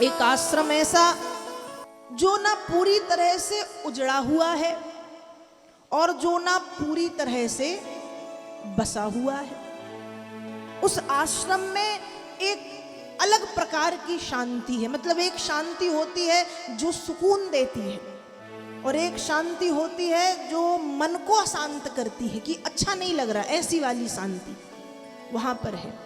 एक आश्रम ऐसा जो ना पूरी तरह से उजड़ा हुआ है और जो ना पूरी तरह से बसा हुआ है। उस आश्रम में एक अलग प्रकार की शांति है। मतलब एक शांति होती है जो सुकून देती है और एक शांति होती है जो मन को शांत करती है कि अच्छा नहीं लग रहा, ऐसी वाली शांति वहां पर है।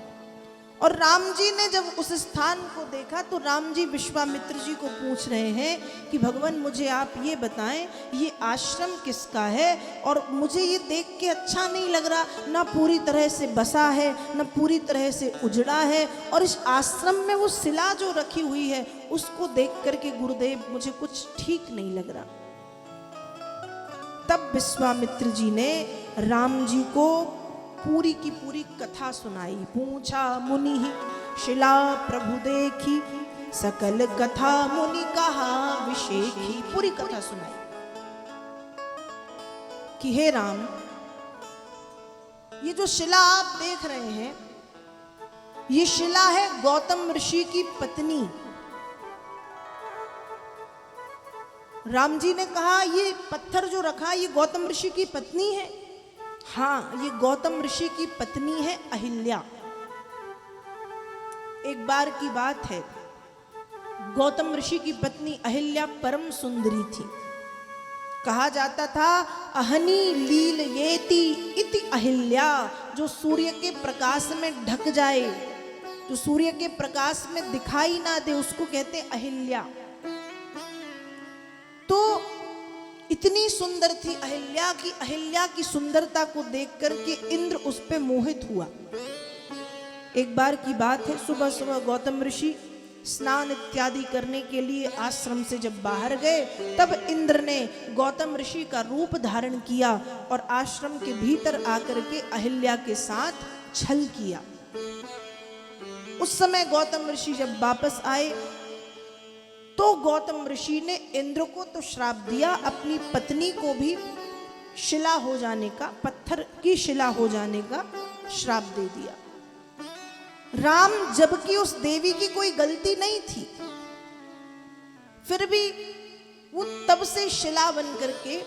और राम जी ने जब उस स्थान को देखा तो राम जी विश्वामित्र जी को पूछ रहे हैं कि भगवान मुझे आप ये बताएं ये आश्रम किसका है, और मुझे ये देख के अच्छा नहीं लग रहा, ना पूरी तरह से बसा है ना पूरी तरह से उजड़ा है, और इस आश्रम में वो शिला जो रखी हुई है उसको देख करके गुरुदेव मुझे कुछ ठीक नहीं लग रहा। तब विश्वामित्र जी ने राम जी को पूरी की पूरी कथा सुनाई। पूछा मुनि शिला प्रभु देखी, सकल कथा मुनि कहा विशेखी। पूरी कथा सुनाई कि हे राम, ये जो शिला आप देख रहे हैं ये शिला है गौतम ऋषि की पत्नी। राम जी ने कहा ये पत्थर जो रखा ये गौतम ऋषि की पत्नी है। हाँ, ये गौतम ऋषि की पत्नी है अहिल्या। एक बार की बात है, गौतम ऋषि की पत्नी अहिल्या परम सुंदरी थी। कहा जाता था अहनी लील येति इति अहिल्या, जो सूर्य के प्रकाश में ढक जाए, जो सूर्य के प्रकाश में दिखाई ना दे उसको कहते अहिल्या। तो इतनी सुंदर थी अहिल्या की, अहिल्या की सुंदरता को देख करके इंद्र उस पे मोहित हुआ। एक बार की बात है, सुबह सुबह गौतम ऋषि स्नान इत्यादि करने के लिए आश्रम से जब बाहर गए तब इंद्र ने गौतम ऋषि का रूप धारण किया और आश्रम के भीतर आकर के अहिल्या के साथ छल किया। उस समय गौतम ऋषि जब वापस आए तो गौतम ऋषि ने इंद्र को तो श्राप दिया, अपनी पत्नी को भी शिला हो जाने का, पत्थर की शिला हो जाने का श्राप दे दिया। राम जबकि उस देवी की कोई गलती नहीं थी, फिर भी वो तब से शिला बन करके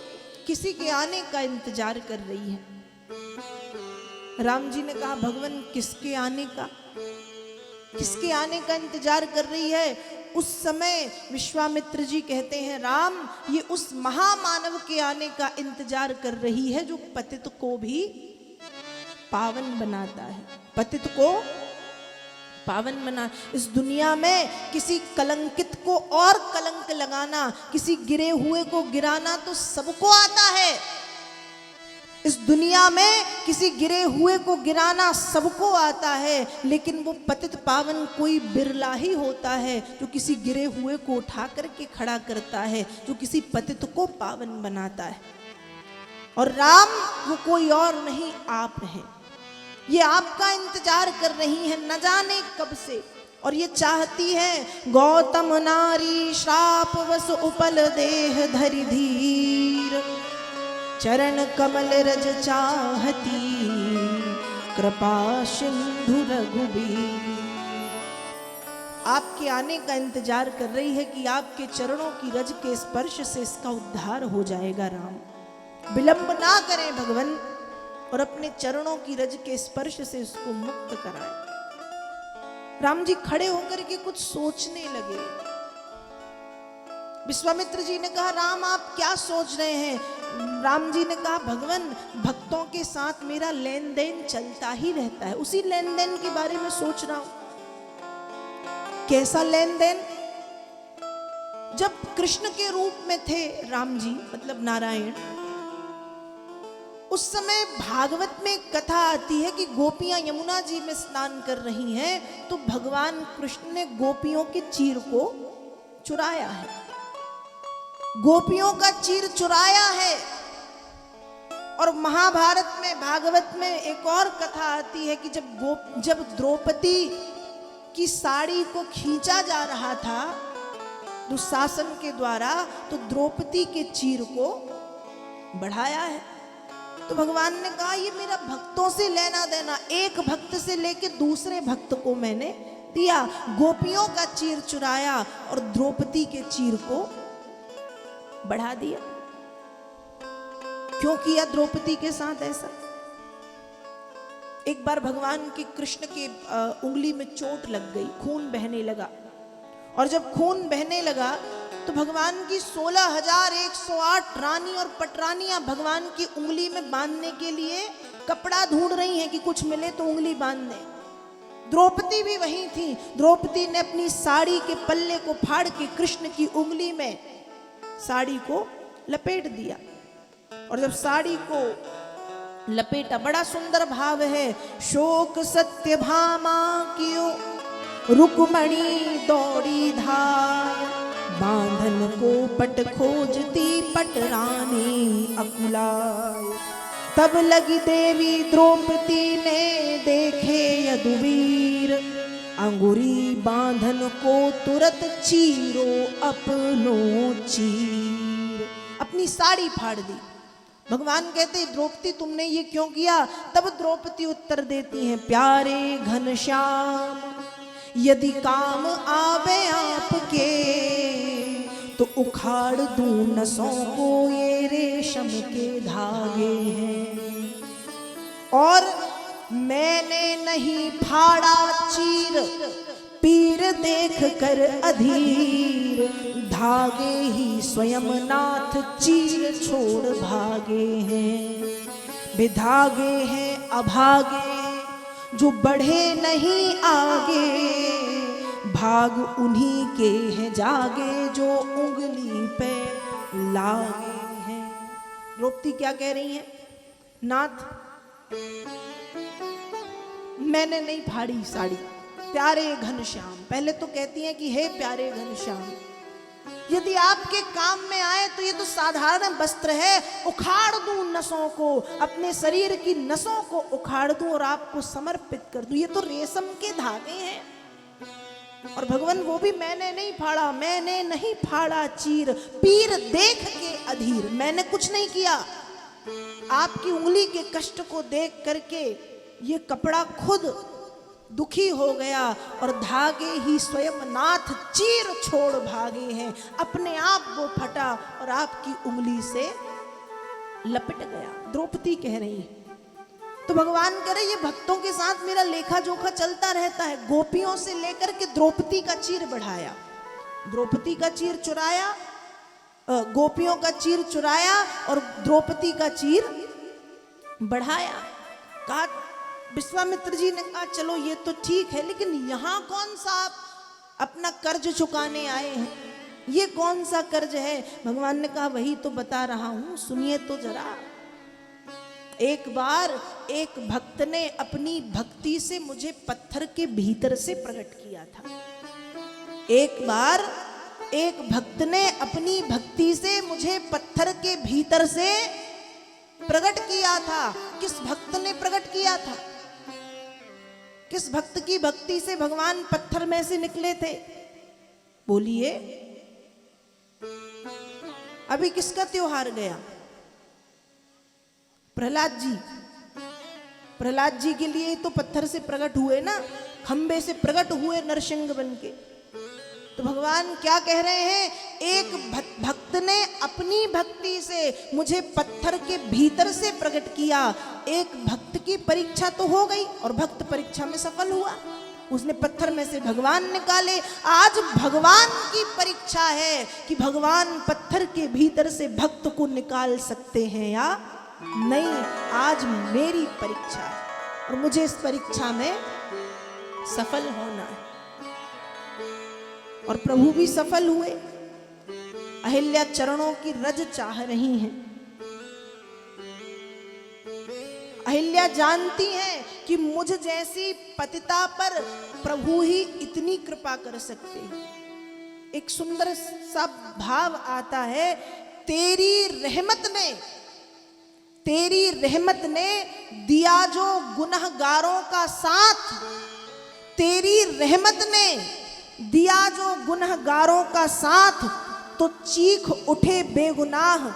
किसी के आने का इंतजार कर रही है। राम जी ने कहा भगवान किसके आने का, किसके आने का इंतजार कर रही है? उस समय विश्वामित्र जी कहते हैं राम, ये उस महामानव के आने का इंतजार कर रही है जो पतित को भी पावन बनाता है। पतित को पावन बना। इस दुनिया में किसी कलंकित को और कलंक लगाना, किसी गिरे हुए को गिराना तो सबको आता है। इस दुनिया में किसी गिरे हुए को गिराना सबको आता है, लेकिन वो पतित पावन कोई बिरला ही होता है जो किसी गिरे हुए को उठा करके खड़ा करता है, जो किसी पतित को पावन बनाता है। और राम वो कोई और नहीं, आप हैं। ये आपका इंतजार कर रही है न जाने कब से, और ये चाहती है गौतम नारी श्राप वस उपल देह धरि धीर, चरण कमल रज चाहती कृपा सिंधु रघुबीर। आपके आने का इंतजार कर रही है कि आपके चरणों की रज के स्पर्श से इसका उद्धार हो जाएगा। राम विलंब ना करें भगवान, और अपने चरणों की रज के स्पर्श से उसको मुक्त कराएं। राम जी खड़े होकर के कुछ सोचने लगे। विश्वामित्र जी ने कहा राम आप क्या सोच रहे हैं? राम जी ने कहा भगवान भक्तों के साथ मेरा लेन देन चलता ही रहता है, उसी लेन देन के बारे में सोच रहा हूं। कैसा लेन देन? जब कृष्ण के रूप में थे राम जी, मतलब नारायण, उस समय भागवत में कथा आती है कि गोपियां यमुना जी में स्नान कर रही हैं तो भगवान कृष्ण ने गोपियों के चीर को चुराया है, गोपियों का चीर चुराया है। और महाभारत में, भागवत में एक और कथा आती है कि जब द्रौपदी की साड़ी को खींचा जा रहा था दुशासन के द्वारा, तो द्रौपदी के चीर को बढ़ाया है। तो भगवान ने कहा ये मेरा भक्तों से लेना देना, एक भक्त से लेके दूसरे भक्त को मैंने दिया, गोपियों का चीर चुराया और द्रौपदी के चीर को बढ़ा दिया। क्यों किया द्रौपदी के साथ ऐसा? एक बार भगवान के कृष्ण के उंगली में चोट लग गई, खून बहने लगा, और जब खून बहने लगा तो भगवान की 16,108 रानी और पटरानियां भगवान की उंगली में बांधने के लिए कपड़ा ढूंढ रही हैं कि कुछ मिले तो उंगली बांध दें। द्रौपदी भी वहीं थी। द्रौपदी ने अपनी साड़ी के पल्ले को फाड़ के कृष्ण की उंगली में साड़ी को लपेट दिया, और जब साड़ी को लपेटा, बड़ा सुंदर भाव है, शोक सत्यभामा कियो रुक्मणी दौड़ी धाय, बांधन को पट खोजती पटरानी अकुलाय, तब लगी देवी द्रौपदी ने देखे यदुवीर, अंगुरी बांधन को तुरंत चीरो अपनो चीर। अपनी साड़ी फाड़ दी। भगवान कहते द्रौपदी तुमने ये क्यों किया? तब द्रौपदी उत्तर देती हैं, प्यारे घनश्याम यदि काम आवे आपके, तो उखाड़ दूं नसों को ये रेशम के धागे हैं, और मैंने नहीं फाड़ा चीर पीर देख कर अधीर, धागे ही स्वयं नाथ चीर छोड़ भागे हैं, बेधागे हैं अभागे जो बढ़े नहीं आगे, भाग उन्हीं के हैं जागे जो उंगली पे लागे हैं। द्रौपदी क्या कह रही है? नाथ मैंने नहीं फाड़ी साड़ी, प्यारे घनश्याम। पहले तो कहती हैं कि हे प्यारे घनश्याम, यदि आपके काम में आए तो ये तो साधारण वस्त्र है, उखाड़ दूं नसों को, अपने शरीर की नसों को उखाड़ दूं और आपको समर्पित कर दूं। ये तो रेशम के धागे हैं। और भगवान वो भी मैंने नहीं फाड़ा, मैंने नहीं फाड़ा चीर पीर देख के अधीर, मैंने कुछ नहीं किया। आपकी उंगली के कष्ट को देख करके ये कपड़ा खुद दुखी हो गया, और धागे ही स्वयं नाथ चीर छोड़ भागे हैं। अपने आप वो फटा और आपकी उंगली से लपट गया। द्रौपदी कह रही है। तो भगवान कह रहे ये भक्तों के साथ मेरा लेखा जोखा चलता रहता है। गोपियों से लेकर के द्रौपदी का चीर बढ़ाया, द्रौपदी का चीर चुराया, गोपियों का चीर चुराया और द्रौपदी का चीर बढ़ाया। कहा विश्वामित्र जी ने कहा चलो ये तो ठीक है, लेकिन यहाँ कौन सा आप अपना कर्ज चुकाने आए हैं? ये कौन सा कर्ज है? भगवान ने कहा वही तो बता रहा हूं, सुनिए तो जरा। एक बार एक भक्त ने अपनी भक्ति से मुझे पत्थर के भीतर से प्रकट किया था। एक बार एक भक्त ने अपनी भक्ति से मुझे पत्थर के भीतर से प्रकट किया था। किस भक्त ने प्रकट किया था? किस भक्त की भक्ति से भगवान पत्थर में से निकले थे? बोलिए। अभी किसका त्योहार गया? प्रहलाद जी। प्रहलाद जी के लिए तो पत्थर से प्रकट हुए ना, खंबे से प्रकट हुए नरसिंह बन के। तो भगवान क्या कह रहे हैं? एक भक्त ने अपनी भक्ति से मुझे पत्थर के भीतर से प्रकट किया। एक भक्त की परीक्षा तो हो गई और भक्त परीक्षा में सफल हुआ, उसने पत्थर में से भगवान निकाले। आज भगवान की परीक्षा है कि भगवान पत्थर के भीतर से भक्त को निकाल सकते हैं या नहीं। आज मेरी परीक्षा है और मुझे इस परीक्षा में सफल होना है। और प्रभु भी सफल हुए। अहिल्या चरणों की रज चाह रही हैं। अहिल्या जानती हैं कि मुझ जैसी पतिता पर प्रभु ही इतनी कृपा कर सकते हैं। एक सुंदर सा भाव आता है, तेरी रहमत ने दिया जो गुनहगारों का साथ, तेरी रहमत ने दिया जो गुनहगारों का साथ, तो चीख उठे बेगुनाह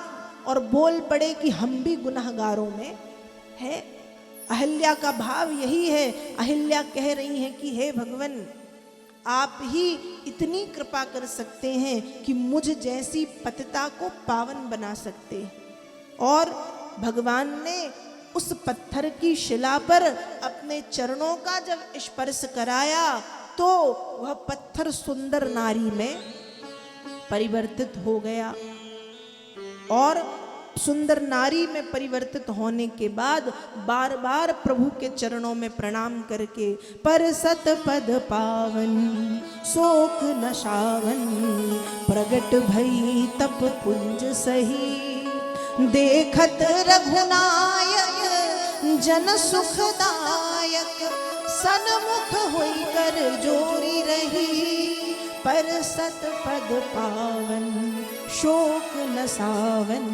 और बोल पड़े कि हम भी गुनहगारों में है। अहिल्या का भाव यही है। अहिल्या कह रही है कि हे भगवान, आप ही इतनी कृपा कर सकते हैं कि मुझ जैसी पतिता को पावन बना सकते हैं। और भगवान ने उस पत्थर की शिला पर अपने चरणों का जब स्पर्श कराया तो वह पत्थर सुंदर नारी में परिवर्तित हो गया। और सुंदर नारी में परिवर्तित होने के बाद बार बार प्रभु के चरणों में प्रणाम करके, पर सत पद पावन शोक नशावन, प्रगट भई तप पुंज सही, देखत रघुनायक जन सुखदायक, सन्मुख होई कर जोरी रही, पर सत पद पावन शोक नसावन,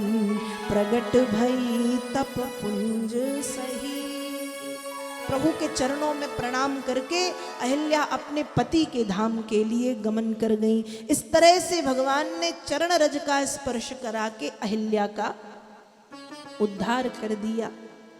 प्रगट भई तप पुंज सही। प्रभु के चरणों में प्रणाम करके अहिल्या अपने पति के धाम के लिए गमन कर गई। इस तरह से भगवान ने चरण रज का स्पर्श करा के अहिल्या का उद्धार कर दिया।